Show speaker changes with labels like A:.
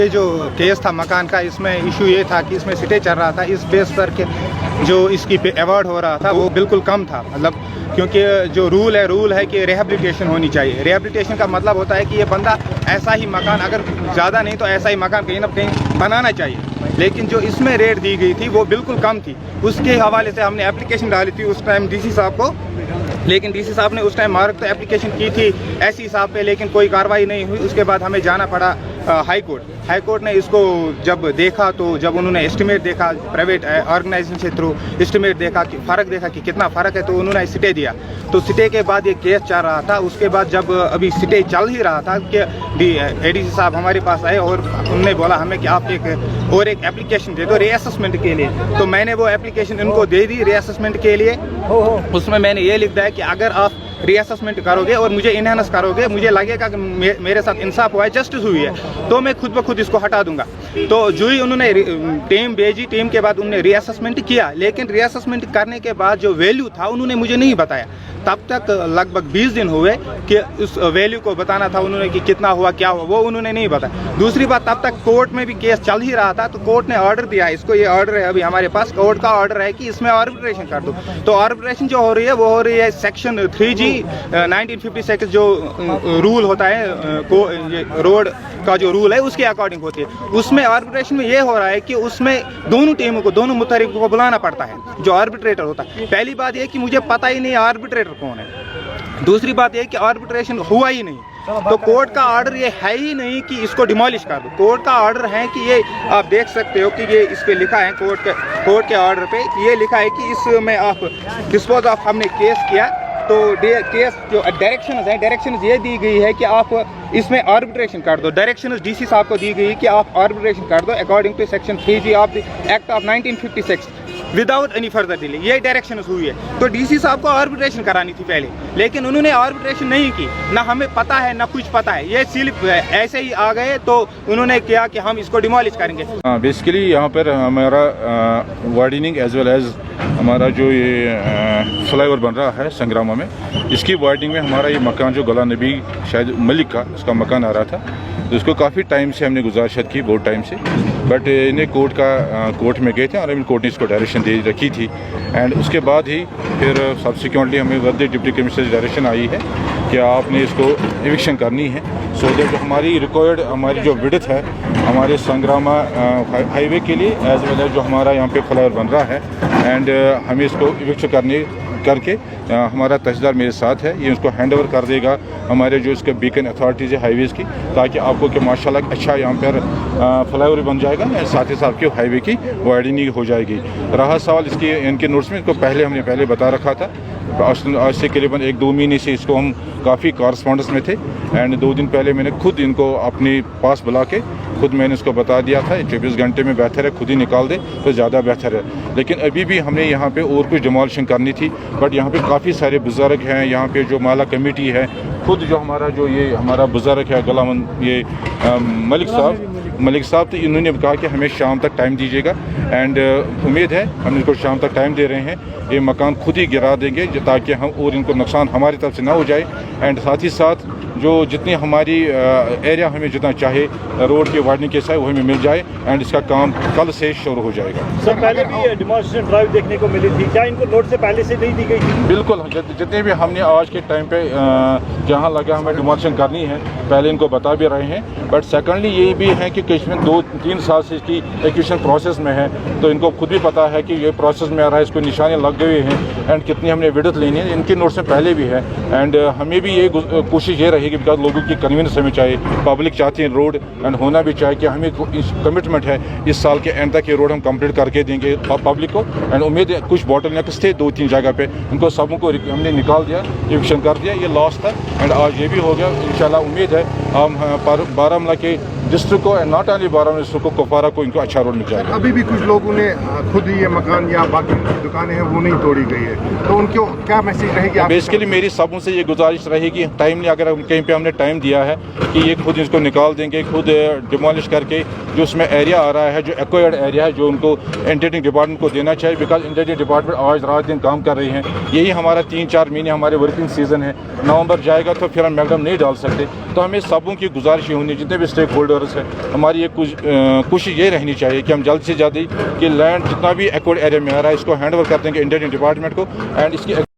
A: ये जो केस था मकान का, इसमें इशू ये था कि इसमें सिटे चल रहा था, इस बेस पर के जो इसकी अवार्ड हो रहा था वो बिल्कुल कम था। मतलब क्योंकि जो रूल है कि रिहेबिलिटेशन होनी चाहिए। रिहेबिलिटेशन का मतलब होता है कि ये बंदा ऐसा ही मकान, अगर ज़्यादा नहीं तो ऐसा ही मकान कहीं ना कहीं बनाना चाहिए। लेकिन जो इसमें रेट दी गई थी वो बिल्कुल कम थी। उसके हवाले से हमने एप्लीकेशन डाली थी उस टाइम डीसी साहब को, लेकिन डीसी साहब ने उस टाइम मार्क तो एप्लीकेशन की थी ऐसी हिसाब पे, लेकिन कोई कार्रवाई नहीं हुई। उसके बाद हमें जाना पड़ा हाई कोर्ट ने इसको जब देखा, तो जब उन्होंने एस्टिमेट देखा प्राइवेट ऑर्गेनाइजेशन से थ्रू एस्टिमेट देखा कि फ़र्क देखा कि कितना फ़र्क है, तो उन्होंने सिटे दिया। तो सिटे के बाद ये केस चल रहा था। उसके बाद जब अभी सिटे चल ही रहा था कि एडीसी साहब हमारे पास आए और उन्होंने बोला हमें कि आप एक एप्लीकेशन दे दो रीअसेसमेंट के लिए। तो मैंने वो एप्लीकेशन इनको दे दी रीअसेसमेंट के लिए। उसमें मैंने ये लिख दिया है कि अगर आप रीअसेसमेंट करोगे और मुझे इनहेंस करोगे, मुझे लगेगा कि मेरे साथ इंसाफ हुआ है, जस्टिस हुई है, तो मैं खुद ब खुद इसको हटा दूंगा। तो जो ही उन्होंने टीम भेजी, टीम के बाद उन्होंने रीअसेसमेंट किया, लेकिन रीअसेसमेंट करने के बाद जो वैल्यू था उन्होंने मुझे नहीं बताया। तब तक लगभग 20 दिन हुए कि उस वैल्यू को बताना था उन्होंने कि कितना हुआ क्या हुआ, वो उन्होंने नहीं बताया। दूसरी बात, तब तक कोर्ट में भी केस चल ही रहा था, तो कोर्ट ने ऑर्डर दिया, इसको ये ऑर्डर है अभी हमारे पास, कोर्ट का ऑर्डर है कि इसमें आर्बिट्रेशन कर दो। तो आर्बिट्रेशन जो हो रही है वो हो रही है सेक्शन 3G 1956 जो रूल होता है रोड का जो रूल है उसके अकॉर्डिंग होती है। उसमें आर्बिट्रेशन में ये हो रहा है कि उसमें दोनों टीमों को, दोनों मुतरिफ को बुलाना पड़ता है जो आर्बिट्रेटर होता है। पहली बात ये कि मुझे पता ही नहीं आर्बिट्रेटर कौन है। दूसरी बात ये कि आर्बिट्रेशन हुआ ही नहीं। तो कोर्ट का ऑर्डर ये है ही नहीं कि इसको डिमोलिश कर दो। कोर्ट का ऑर्डर है कि ये आप देख सकते हो कि ये इस पे लिखा है, कोर्ट के ऑर्डर पे ये लिखा है कि इसमें आप डिस्पोज ऑफ हमने केस किया। तो केस जो डायरेक्शंस ये दी गई है कि आप इसमें आर्बिट्रेशन कर दो। डायरेक्शंस डीसी साहब को दी गई कि आप आर्बिट्रेशन कर दो according to section 3G of the act of 1956 without any further delay. ये डायरेक्शन हुई है। तो डीसी साहब को आर्बिट्रेशन करानी थी पहले, लेकिन उन्होंने आर्बिट्रेशन नहीं की। ना हमें पता है ना कुछ पता है, ये सिर्फ ऐसे ही आ गए। तो उन्होंने किया कि हम इसको डिमोलिश करेंगे।
B: बेसिकली यहाँ पर हमारा वार्डनिंग एज वेल एज हमारा जो ये फ्लाईओवर बन रहा है संग्रामा में, इसकी वार्डनिंग में हमारा ये मकान जो गुलाम नबी शायद मलिक का उसका मकान आ रहा था, तो इसको काफ़ी टाइम से हमने गुजारिशत की, बहुत टाइम से, बट इन्हें कोर्ट में गए थे और कोर्ट ने इसको डायरेक्शन दे रखी थी। एंड उसके बाद ही फिर सब्सिक्वेंटली हमें वर्दी डिप्टी कमिश्नर से डायरेक्शन आई है कि आपने इसको एविक्शन करनी है। सो दैट जो हमारी रिक्वायर्ड हमारी जो विड्थ है हमारे संग्रामा हाईवे के लिए एज वेल एज जो हमारा यहाँ पे फ्लाईओवर बन रहा है, एंड हमें इसको एविक्शन करके हमारा तहसीलदार मेरे साथ है, ये उसको हैंड ओवर कर देगा हमारे जो इसके बीकन अथॉरिटीज़ है हाईवेज़ की, ताकि आपको कि माशाल्लाह अच्छा यहाँ पर फ्लाईओवर बन जाएगा, साथ ही साथ की हाईवे की वाइडनिंग हो जाएगी। रहा सवाल इसकी इनके नोट्स में, इसको हमने बता रखा था। आज से करीबन 1-2 महीने से इसको हम काफ़ी कॉरस्पॉन्डेंस में थे, एंड 2 दिन पहले मैंने खुद इनको अपने पास बुला के खुद मैंने उसको बता दिया था 24 घंटे में बेहतर है खुद ही निकाल दे तो ज़्यादा बेहतर है। लेकिन अभी भी हमने यहाँ पे और कुछ डिमोलिशन करनी थी, बट यहाँ पे काफ़ी सारे बुज़ुर्ग हैं, यहाँ पे जो माला कमेटी है, खुद जो हमारा जो ये हमारा बुज़ुर्ग है गुलाम ये मलिक साहब, तो इन्होंने कहा कि हमें शाम तक टाइम दीजिएगा, एंड उम्मीद है हम इनको शाम तक टाइम दे रहे हैं। ये मकान खुद ही गिरा देंगे ताकि हम और इनको नुकसान हमारी तरफ से ना हो जाए, एंड साथ ही साथ जो जितनी हमारी एरिया हमें जितना चाहे रोड के वार्डनिंग के साथ वो हमें मिल जाए, एंड इसका काम कल से शुरू हो जाएगा।
C: सर पहले भी डिमोलिशन ड्राइव देखने को मिली थी, क्या इनको नोट से पहले से नहीं दी गई थी?
B: बिल्कुल, जितने भी हमने आज के टाइम पे जहाँ लगा हमें डिमोलिशन करनी है पहले इनको बता भी रहे हैं, बट सेकेंडली ये भी है कि किस्में 2-3 साल से इसकी एक्विजिशन प्रोसेस में है, तो इनको खुद भी पता है कि ये प्रोसेस में आ रहा है, इसको निशाने लग गए हैं, एंड कितनी हमने विड्थ लेनी है इनके नोट से पहले भी है। एंड हमें भी ये कोशिश ये रहेगी बिकॉज लोगों की कन्वीनियंस हमें चाहिए, पब्लिक चाहती है रोड, एंड होना भी चाहिए कि हमें कमिटमेंट है इस साल के एंड तक ये रोड हम कंप्लीट करके देंगे पब्लिक को, एंड उम्मीद है कुछ बॉटलनेक्स थे 2-3 जगह पे, इनको सबों को हमने निकाल दिया, एविक्शन कर दिया, ये लास्ट था, एंड आज ये भी हो गया। इंशाल्लाह उम्मीद है हम बारामूला के डिस्ट्रिक्ट को and not only Baramulla district को कुपवारा को इनको अच्छा रोड मिल जाएगा।
D: अभी भी कुछ लोगों ने खुद ही ये मकान या बाकी दुकानें हैं वो नहीं तोड़ी गई है, तो उनको क्या मैसेज रहेगी?
B: बेसिकली मेरी सबों से ये गुजारिश रहेगी टाइमली, अगर कहीं पे हमने टाइम दिया है कि ये खुद इसको निकाल देंगे, खुद डिमोलिश करके जो उसमें एरिया आ रहा है जो एक्वायर्ड एरिया है जो उनको इंटीरियर डिपार्टमेंट को देना चाहिए, बिकॉज इंटीरियर डिपार्टमेंट आज रात दिन काम कर रही हैं। यही हमारा 3-4 महीने हमारे वर्किंग सीजन है, नवंबर जाएगा तो फिर हम मैगडम नहीं डाल सकते। तो हमें सबों की गुजारिश ये होनी, जितने भी स्टेक होल्डर होल्डर्स है, हमारी ये कोशिश ये रहनी चाहिए कि हम जल्द से जल्द कि लैंड जितना भी एक्वायर्ड एरिया में आ रहा है इसको हैंड ओवर करते हैं इंडियन डिपार्टमेंट को एंड इसकी